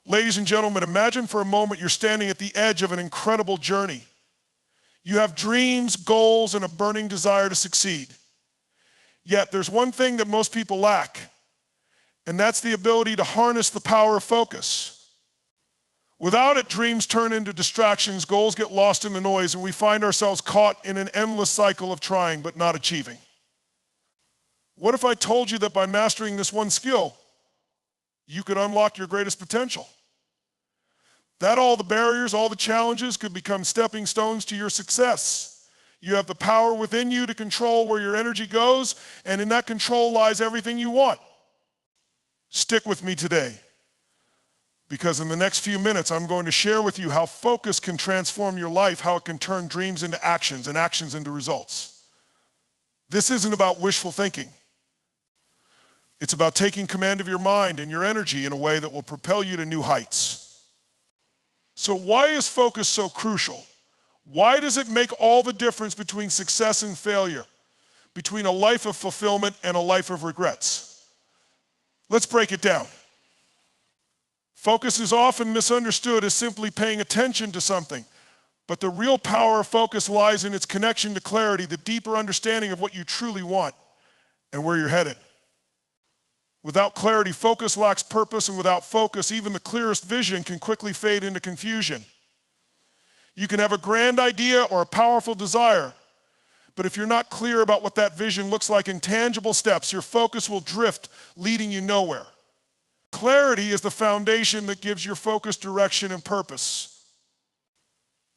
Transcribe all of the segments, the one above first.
Ladies and gentlemen, imagine for a moment you're standing at the edge of an incredible journey. You have dreams, goals, and a burning desire to succeed. Yet there's one thing that most people lack, and that's the ability to harness the power of focus. Without it, dreams turn into distractions, goals get lost in the noise, and we find ourselves caught in an endless cycle of trying but not achieving. What if I told you that by mastering this one skill, you could unlock your greatest potential? That all the barriers, all the challenges could become stepping stones to your success. You have the power within you to control where your energy goes, and in that control lies everything you want. Stick with me today, because in the next few minutes, I'm going to share with you how focus can transform your life, how it can turn dreams into actions and actions into results. This isn't about wishful thinking. It's about taking command of your mind and your energy in a way that will propel you to new heights. So why is focus so crucial? Why does it make all the difference between success and failure, between a life of fulfillment and a life of regrets? Let's break it down. Focus is often misunderstood as simply paying attention to something, but the real power of focus lies in its connection to clarity, the deeper understanding of what you truly want and where you're headed. Without clarity, focus lacks purpose, and without focus, even the clearest vision can quickly fade into confusion. You can have a grand idea or a powerful desire, but if you're not clear about what that vision looks like in tangible steps, your focus will drift, leading you nowhere. Clarity is the foundation that gives your focus direction and purpose.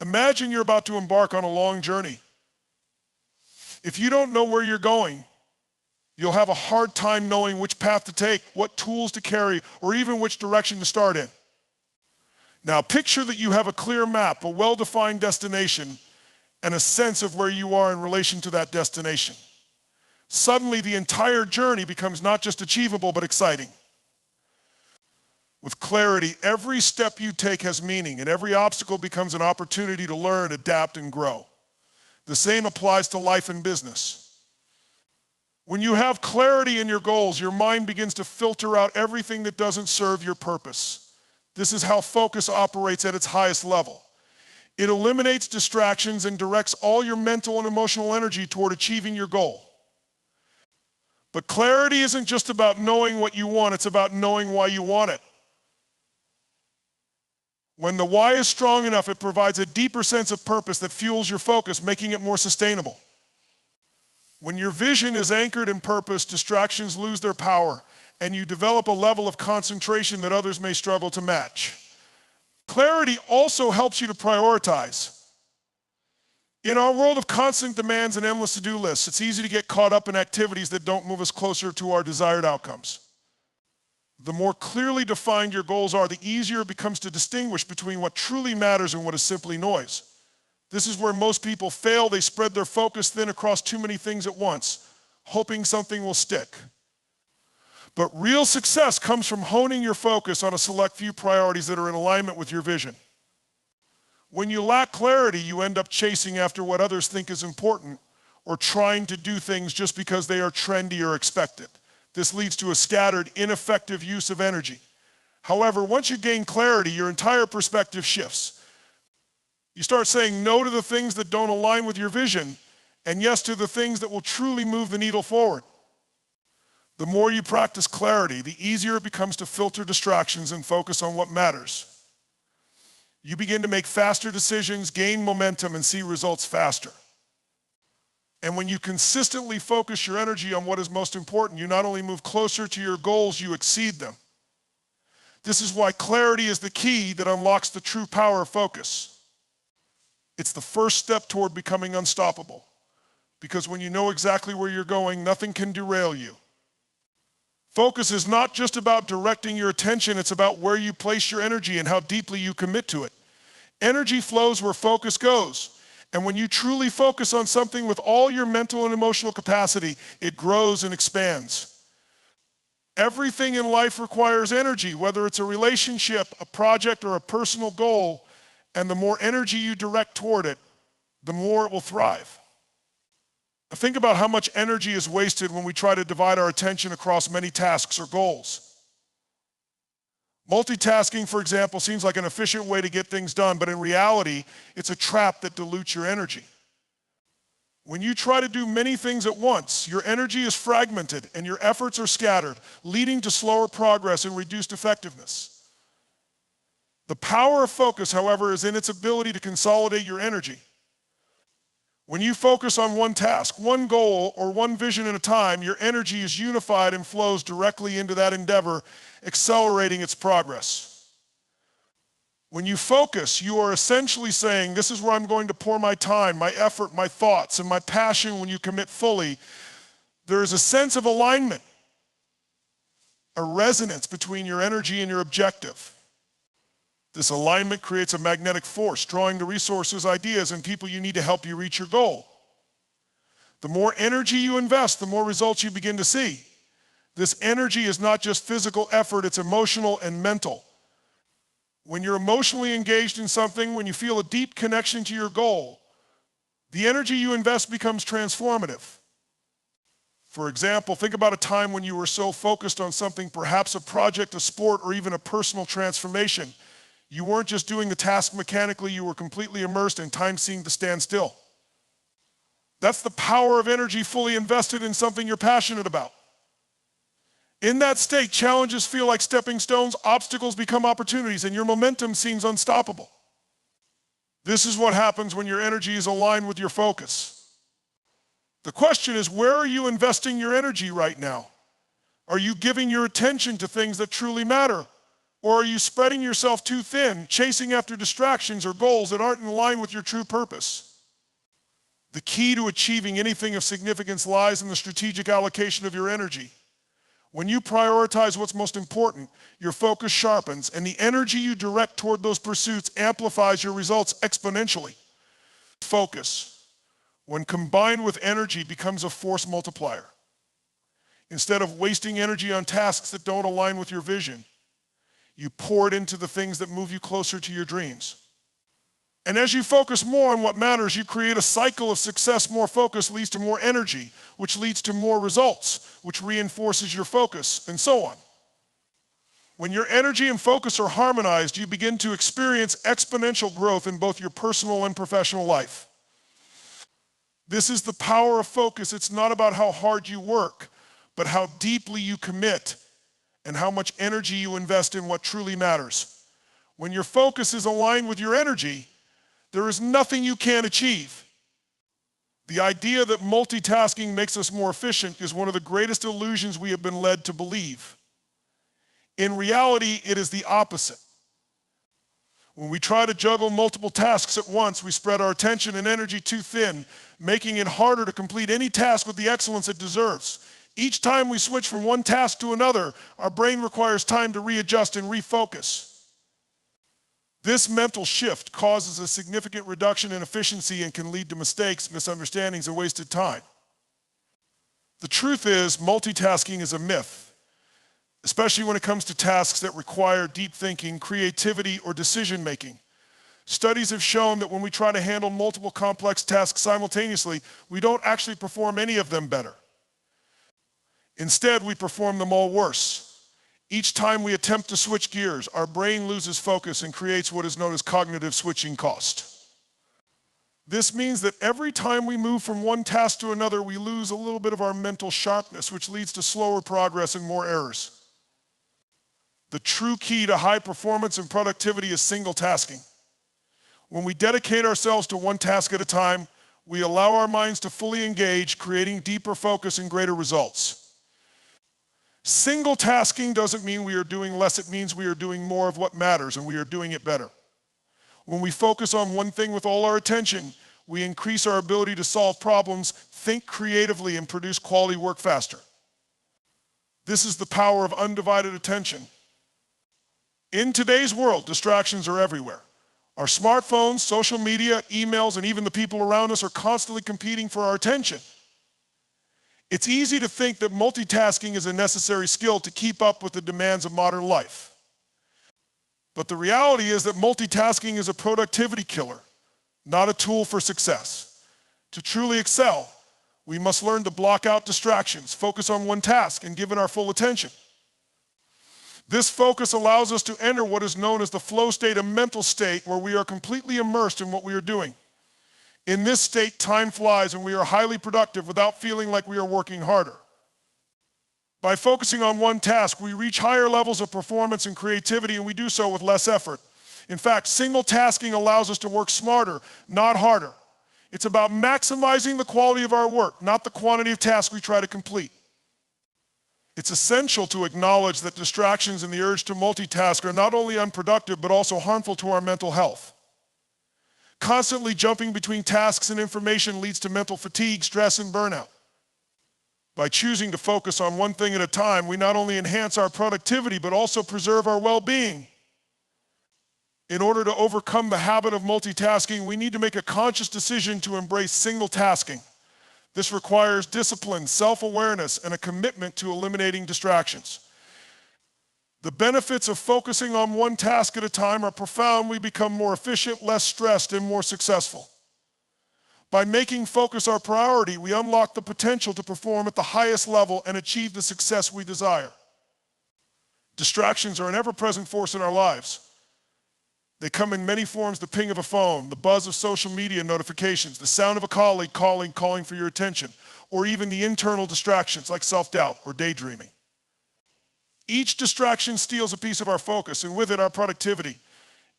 Imagine you're about to embark on a long journey. If you don't know where you're going, you'll have a hard time knowing which path to take, what tools to carry, or even which direction to start in. Now, picture that you have a clear map, a well-defined destination, and a sense of where you are in relation to that destination. Suddenly, the entire journey becomes not just achievable, but exciting. With clarity, every step you take has meaning, and every obstacle becomes an opportunity to learn, adapt, and grow. The same applies to life and business. When you have clarity in your goals, your mind begins to filter out everything that doesn't serve your purpose. This is how focus operates at its highest level. It eliminates distractions and directs all your mental and emotional energy toward achieving your goal. But clarity isn't just about knowing what you want, it's about knowing why you want it. When the why is strong enough, it provides a deeper sense of purpose that fuels your focus, making it more sustainable. When your vision is anchored in purpose, distractions lose their power, and you develop a level of concentration that others may struggle to match. Clarity also helps you to prioritize. In our world of constant demands and endless to-do lists, it's easy to get caught up in activities that don't move us closer to our desired outcomes. The more clearly defined your goals are, the easier it becomes to distinguish between what truly matters and what is simply noise. This is where most people fail. They spread their focus thin across too many things at once, hoping something will stick. But real success comes from honing your focus on a select few priorities that are in alignment with your vision. When you lack clarity, you end up chasing after what others think is important, or trying to do things just because they are trendy or expected. This leads to a scattered, ineffective use of energy. However, once you gain clarity, your entire perspective shifts. You start saying no to the things that don't align with your vision, and yes to the things that will truly move the needle forward. The more you practice clarity, the easier it becomes to filter distractions and focus on what matters. You begin to make faster decisions, gain momentum, and see results faster. And when you consistently focus your energy on what is most important, you not only move closer to your goals, you exceed them. This is why clarity is the key that unlocks the true power of focus. It's the first step toward becoming unstoppable, because when you know exactly where you're going, nothing can derail you. Focus is not just about directing your attention, it's about where you place your energy and how deeply you commit to it. Energy flows where focus goes, and when you truly focus on something with all your mental and emotional capacity, it grows and expands. Everything in life requires energy, whether it's a relationship, a project, or a personal goal. And the more energy you direct toward it, the more it will thrive. Think about how much energy is wasted when we try to divide our attention across many tasks or goals. Multitasking, for example, seems like an efficient way to get things done, but in reality, it's a trap that dilutes your energy. When you try to do many things at once, your energy is fragmented and your efforts are scattered, leading to slower progress and reduced effectiveness. The power of focus, however, is in its ability to consolidate your energy. When you focus on one task, one goal, or one vision at a time, your energy is unified and flows directly into that endeavor, accelerating its progress. When you focus, you are essentially saying, this is where I'm going to pour my time, my effort, my thoughts, and my passion. When you commit fully, there is a sense of alignment, a resonance between your energy and your objective. This alignment creates a magnetic force, drawing the resources, ideas, and people you need to help you reach your goal. The more energy you invest, the more results you begin to see. This energy is not just physical effort, it's emotional and mental. When you're emotionally engaged in something, when you feel a deep connection to your goal, the energy you invest becomes transformative. For example, think about a time when you were so focused on something, perhaps a project, a sport, or even a personal transformation. You weren't just doing the task mechanically, you were completely immersed and time seemed to stand still. That's the power of energy fully invested in something you're passionate about. In that state, challenges feel like stepping stones, obstacles become opportunities, and your momentum seems unstoppable. This is what happens when your energy is aligned with your focus. The question is, where are you investing your energy right now? Are you giving your attention to things that truly matter? Or are you spreading yourself too thin, chasing after distractions or goals that aren't in line with your true purpose? The key to achieving anything of significance lies in the strategic allocation of your energy. When you prioritize what's most important, your focus sharpens, and the energy you direct toward those pursuits amplifies your results exponentially. Focus, when combined with energy, becomes a force multiplier. Instead of wasting energy on tasks that don't align with your vision, you pour it into the things that move you closer to your dreams. And as you focus more on what matters, you create a cycle of success. More focus leads to more energy, which leads to more results, which reinforces your focus, and so on. When your energy and focus are harmonized, you begin to experience exponential growth in both your personal and professional life. This is the power of focus. It's not about how hard you work, but how deeply you commit and how much energy you invest in what truly matters. When your focus is aligned with your energy, there is nothing you can't achieve. The idea that multitasking makes us more efficient is one of the greatest illusions we have been led to believe. In reality, it is the opposite. When we try to juggle multiple tasks at once, we spread our attention and energy too thin, making it harder to complete any task with the excellence it deserves. Each time we switch from one task to another, our brain requires time to readjust and refocus. This mental shift causes a significant reduction in efficiency and can lead to mistakes, misunderstandings, and wasted time. The truth is, multitasking is a myth, especially when it comes to tasks that require deep thinking, creativity, or decision-making. Studies have shown that when we try to handle multiple complex tasks simultaneously, we don't actually perform any of them better. Instead, we perform them all worse. Each time we attempt to switch gears, our brain loses focus and creates what is known as cognitive switching cost. This means that every time we move from one task to another, we lose a little bit of our mental sharpness, which leads to slower progress and more errors. The true key to high performance and productivity is single tasking. When we dedicate ourselves to one task at a time, we allow our minds to fully engage, creating deeper focus and greater results. Single tasking doesn't mean we are doing less, it means we are doing more of what matters and we are doing it better. When we focus on one thing with all our attention, we increase our ability to solve problems, think creatively, and produce quality work faster. This is the power of undivided attention. In today's world, distractions are everywhere. Our smartphones, social media, emails, and even the people around us are constantly competing for our attention. It's easy to think that multitasking is a necessary skill to keep up with the demands of modern life. But the reality is that multitasking is a productivity killer, not a tool for success. To truly excel, we must learn to block out distractions, focus on one task, and give it our full attention. This focus allows us to enter what is known as the flow state, a mental state where we are completely immersed in what we are doing. In this state, time flies and we are highly productive without feeling like we are working harder. By focusing on one task, we reach higher levels of performance and creativity, and we do so with less effort. In fact, single tasking allows us to work smarter, not harder. It's about maximizing the quality of our work, not the quantity of tasks we try to complete. It's essential to acknowledge that distractions and the urge to multitask are not only unproductive, but also harmful to our mental health. Constantly jumping between tasks and information leads to mental fatigue, stress, and burnout. By choosing to focus on one thing at a time, we not only enhance our productivity, but also preserve our well-being. In order to overcome the habit of multitasking, we need to make a conscious decision to embrace single tasking. This requires discipline, self-awareness, and a commitment to eliminating distractions. The benefits of focusing on one task at a time are profound. We become more efficient, less stressed, and more successful. By making focus our priority, we unlock the potential to perform at the highest level and achieve the success we desire. Distractions are an ever-present force in our lives. They come in many forms: the ping of a phone, the buzz of social media notifications, the sound of a colleague calling for your attention, or even the internal distractions like self-doubt or daydreaming. Each distraction steals a piece of our focus, and with it, our productivity.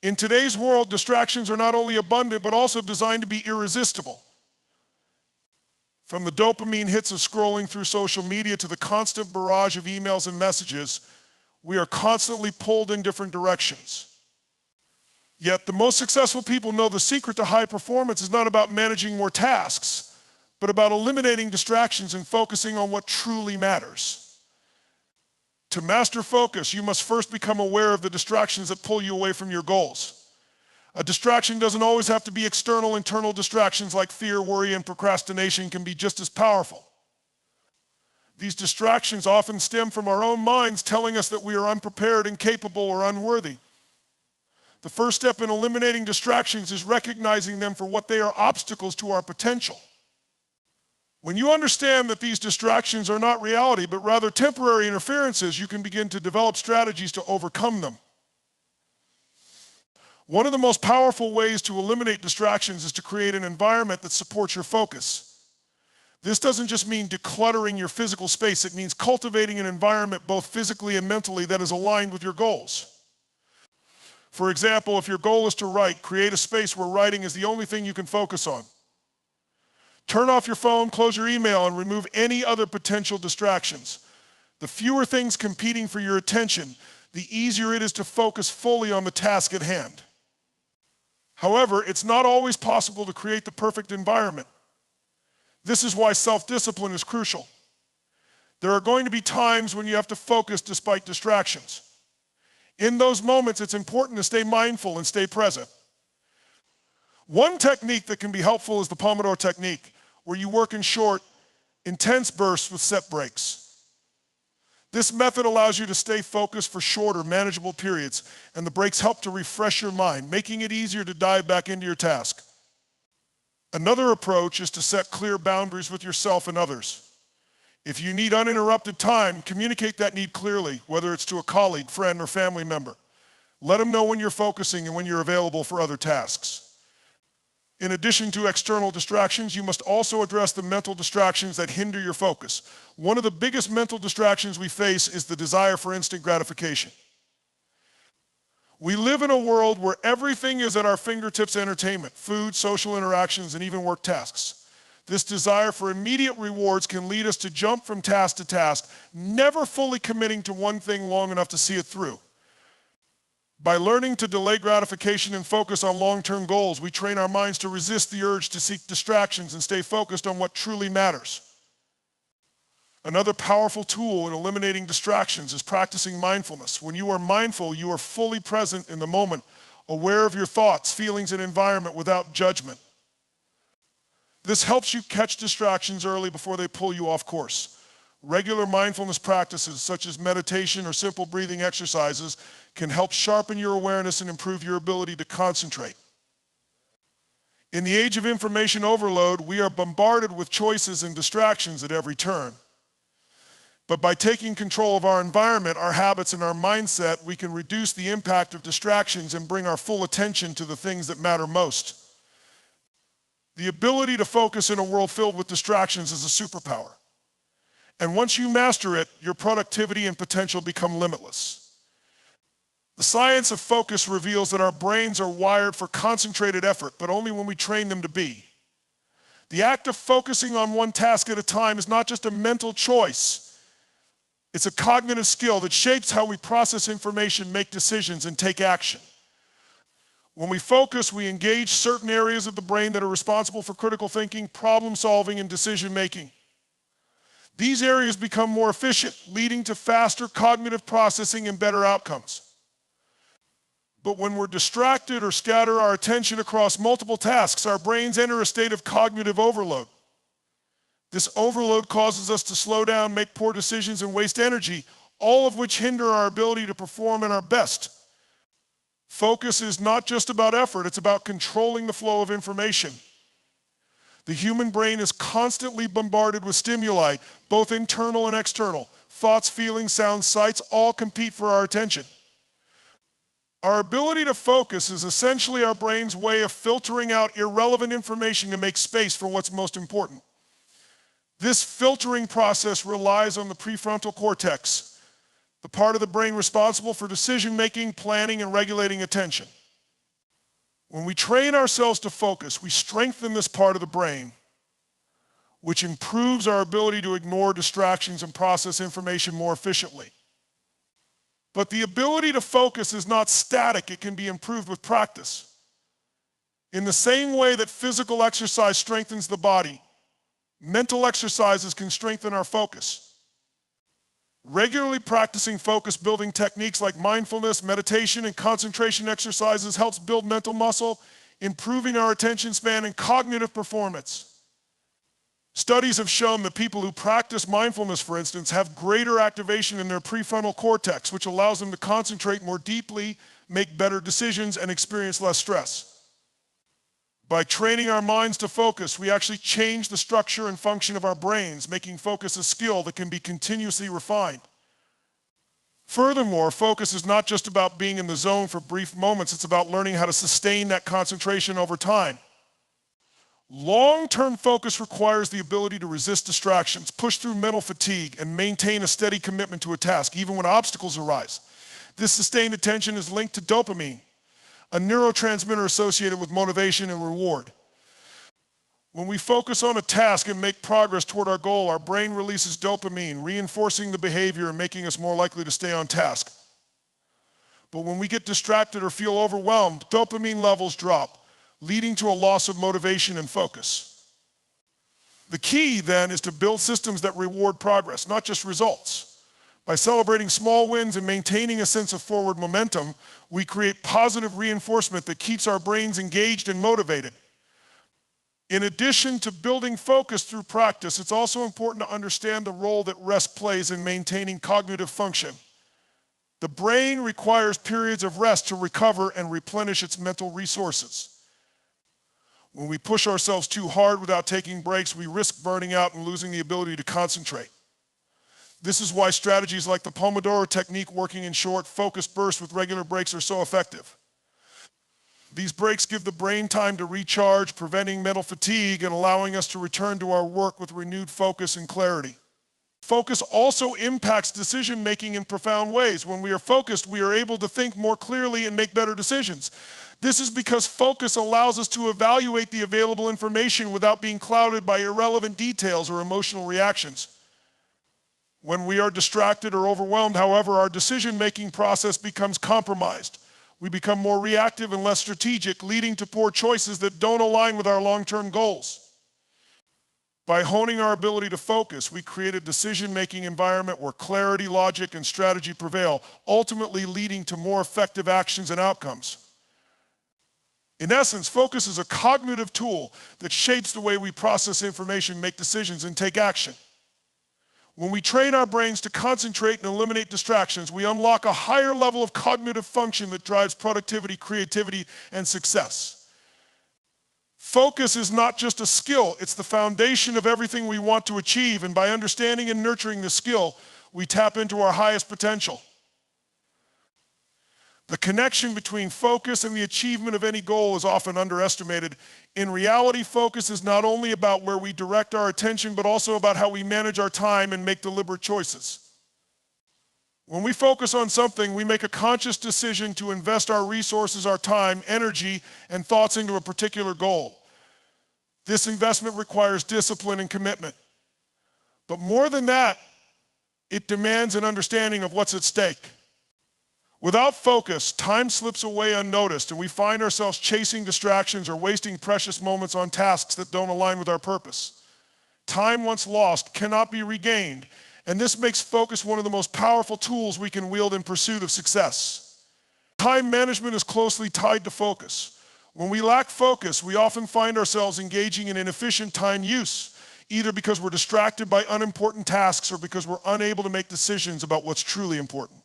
In today's world, distractions are not only abundant, but also designed to be irresistible. From the dopamine hits of scrolling through social media to the constant barrage of emails and messages, we are constantly pulled in different directions. Yet the most successful people know the secret to high performance is not about managing more tasks, but about eliminating distractions and focusing on what truly matters. To master focus, you must first become aware of the distractions that pull you away from your goals. A distraction doesn't always have to be external. Internal distractions like fear, worry, and procrastination can be just as powerful. These distractions often stem from our own minds telling us that we are unprepared, incapable, or unworthy. The first step in eliminating distractions is recognizing them for what they are: obstacles to our potential. When you understand that these distractions are not reality, but rather temporary interferences, you can begin to develop strategies to overcome them. One of the most powerful ways to eliminate distractions is to create an environment that supports your focus. This doesn't just mean decluttering your physical space, it means cultivating an environment both physically and mentally that is aligned with your goals. For example, if your goal is to write, create a space where writing is the only thing you can focus on. Turn off your phone, close your email, and remove any other potential distractions. The fewer things competing for your attention, the easier it is to focus fully on the task at hand. However, it's not always possible to create the perfect environment. This is why self-discipline is crucial. There are going to be times when you have to focus despite distractions. In those moments, it's important to stay mindful and stay present. One technique that can be helpful is the Pomodoro technique, where you work in short, intense bursts with set breaks. This method allows you to stay focused for shorter, manageable periods, and the breaks help to refresh your mind, making it easier to dive back into your task. Another approach is to set clear boundaries with yourself and others. If you need uninterrupted time, communicate that need clearly, whether it's to a colleague, friend, or family member. Let them know when you're focusing and when you're available for other tasks. In addition to external distractions, you must also address the mental distractions that hinder your focus. One of the biggest mental distractions we face is the desire for instant gratification. We live in a world where everything is at our fingertips: entertainment, food, social interactions, and even work tasks. This desire for immediate rewards can lead us to jump from task to task, never fully committing to one thing long enough to see it through. By learning to delay gratification and focus on long-term goals, we train our minds to resist the urge to seek distractions and stay focused on what truly matters. Another powerful tool in eliminating distractions is practicing mindfulness. When you are mindful, you are fully present in the moment, aware of your thoughts, feelings, and environment without judgment. This helps you catch distractions early before they pull you off course. Regular mindfulness practices such as meditation or simple breathing exercises can help sharpen your awareness and improve your ability to concentrate. In the age of information overload, we are bombarded with choices and distractions at every turn. But by taking control of our environment, our habits, and our mindset, we can reduce the impact of distractions and bring our full attention to the things that matter most. The ability to focus in a world filled with distractions is a superpower. And once you master it, your productivity and potential become limitless. The science of focus reveals that our brains are wired for concentrated effort, but only when we train them to be. The act of focusing on one task at a time is not just a mental choice. It's a cognitive skill that shapes how we process information, make decisions, and take action. When we focus, we engage certain areas of the brain that are responsible for critical thinking, problem solving, and decision making. These areas become more efficient, leading to faster cognitive processing and better outcomes. But when we're distracted or scatter our attention across multiple tasks, our brains enter a state of cognitive overload. This overload causes us to slow down, make poor decisions, and waste energy, all of which hinder our ability to perform at our best. Focus is not just about effort, it's about controlling the flow of information. The human brain is constantly bombarded with stimuli, both internal and external. Thoughts, feelings, sounds, sights all compete for our attention. Our ability to focus is essentially our brain's way of filtering out irrelevant information to make space for what's most important. This filtering process relies on the prefrontal cortex, the part of the brain responsible for decision-making, planning, and regulating attention. When we train ourselves to focus, we strengthen this part of the brain, which improves our ability to ignore distractions and process information more efficiently. But the ability to focus is not static, it can be improved with practice. In the same way that physical exercise strengthens the body, mental exercises can strengthen our focus. Regularly practicing focus-building techniques like mindfulness, meditation, and concentration exercises helps build mental muscle, improving our attention span and cognitive performance. Studies have shown that people who practice mindfulness, for instance, have greater activation in their prefrontal cortex, which allows them to concentrate more deeply, make better decisions, and experience less stress. By training our minds to focus, we actually change the structure and function of our brains, making focus a skill that can be continuously refined. Furthermore, focus is not just about being in the zone for brief moments, it's about learning how to sustain that concentration over time. Long-term focus requires the ability to resist distractions, push through mental fatigue, and maintain a steady commitment to a task, even when obstacles arise. This sustained attention is linked to dopamine, a neurotransmitter associated with motivation and reward. When we focus on a task and make progress toward our goal, our brain releases dopamine, reinforcing the behavior and making us more likely to stay on task. But when we get distracted or feel overwhelmed, dopamine levels drop, leading to a loss of motivation and focus. The key, then, is to build systems that reward progress, not just results. By celebrating small wins and maintaining a sense of forward momentum, we create positive reinforcement that keeps our brains engaged and motivated. In addition to building focus through practice, it's also important to understand the role that rest plays in maintaining cognitive function. The brain requires periods of rest to recover and replenish its mental resources. When we push ourselves too hard without taking breaks, we risk burning out and losing the ability to concentrate. This is why strategies like the Pomodoro technique, working in short, focused bursts with regular breaks, are so effective. These breaks give the brain time to recharge, preventing mental fatigue and allowing us to return to our work with renewed focus and clarity. Focus also impacts decision-making in profound ways. When we are focused, we are able to think more clearly and make better decisions. This is because focus allows us to evaluate the available information without being clouded by irrelevant details or emotional reactions. When we are distracted or overwhelmed, however, our decision-making process becomes compromised. We become more reactive and less strategic, leading to poor choices that don't align with our long-term goals. By honing our ability to focus, we create a decision-making environment where clarity, logic, and strategy prevail, ultimately leading to more effective actions and outcomes. In essence, focus is a cognitive tool that shapes the way we process information, make decisions, and take action. When we train our brains to concentrate and eliminate distractions, we unlock a higher level of cognitive function that drives productivity, creativity, and success. Focus is not just a skill, it's the foundation of everything we want to achieve, and by understanding and nurturing the skill, we tap into our highest potential. The connection between focus and the achievement of any goal is often underestimated. In reality, focus is not only about where we direct our attention, but also about how we manage our time and make deliberate choices. When we focus on something, we make a conscious decision to invest our resources, our time, energy, and thoughts into a particular goal. This investment requires discipline and commitment. But more than that, it demands an understanding of what's at stake. Without focus, time slips away unnoticed, and we find ourselves chasing distractions or wasting precious moments on tasks that don't align with our purpose. Time once lost cannot be regained, and this makes focus one of the most powerful tools we can wield in pursuit of success. Time management is closely tied to focus. When we lack focus, we often find ourselves engaging in inefficient time use, either because we're distracted by unimportant tasks or because we're unable to make decisions about what's truly important.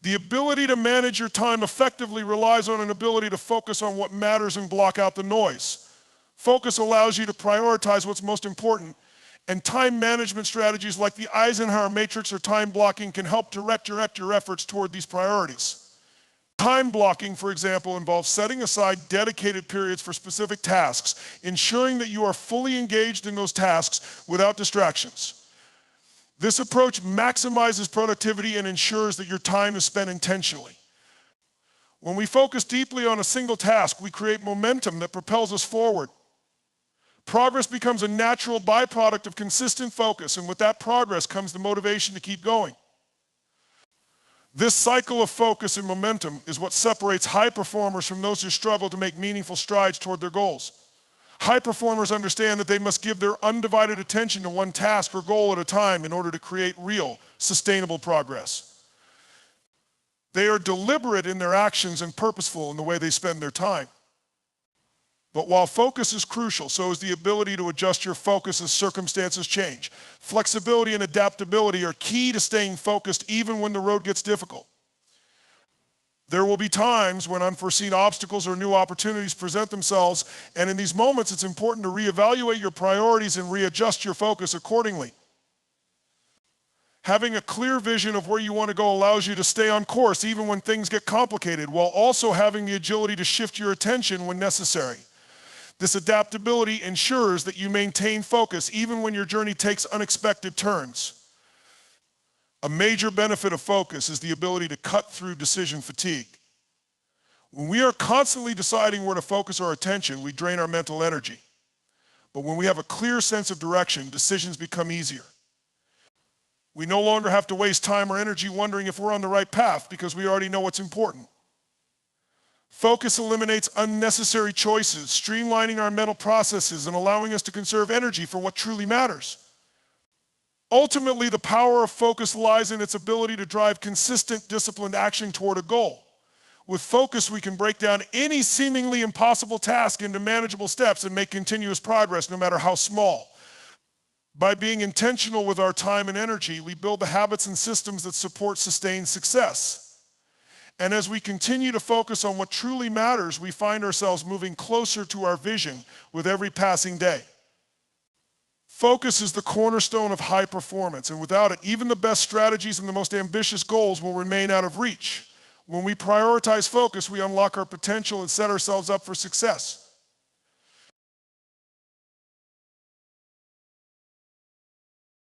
The ability to manage your time effectively relies on an ability to focus on what matters and block out the noise. Focus allows you to prioritize what's most important, and time management strategies like the Eisenhower matrix or time blocking can help direct your efforts toward these priorities. Time blocking, for example, involves setting aside dedicated periods for specific tasks, ensuring that you are fully engaged in those tasks without distractions. This approach maximizes productivity and ensures that your time is spent intentionally. When we focus deeply on a single task, we create momentum that propels us forward. Progress becomes a natural byproduct of consistent focus, and with that progress comes the motivation to keep going. This cycle of focus and momentum is what separates high performers from those who struggle to make meaningful strides toward their goals. High performers understand that they must give their undivided attention to one task or goal at a time in order to create real, sustainable progress. They are deliberate in their actions and purposeful in the way they spend their time. But while focus is crucial, so is the ability to adjust your focus as circumstances change. Flexibility and adaptability are key to staying focused even when the road gets difficult. There will be times when unforeseen obstacles or new opportunities present themselves, and in these moments it's important to reevaluate your priorities and readjust your focus accordingly. Having a clear vision of where you want to go allows you to stay on course even when things get complicated, while also having the agility to shift your attention when necessary. This adaptability ensures that you maintain focus even when your journey takes unexpected turns. A major benefit of focus is the ability to cut through decision fatigue. When we are constantly deciding where to focus our attention, we drain our mental energy. But when we have a clear sense of direction, decisions become easier. We no longer have to waste time or energy wondering if we're on the right path because we already know what's important. Focus eliminates unnecessary choices, streamlining our mental processes and allowing us to conserve energy for what truly matters. Ultimately, the power of focus lies in its ability to drive consistent, disciplined action toward a goal. With focus, we can break down any seemingly impossible task into manageable steps and make continuous progress, no matter how small. By being intentional with our time and energy, we build the habits and systems that support sustained success. And as we continue to focus on what truly matters, we find ourselves moving closer to our vision with every passing day. Focus is the cornerstone of high performance, and without it, even the best strategies and the most ambitious goals will remain out of reach. When we prioritize focus, we unlock our potential and set ourselves up for success.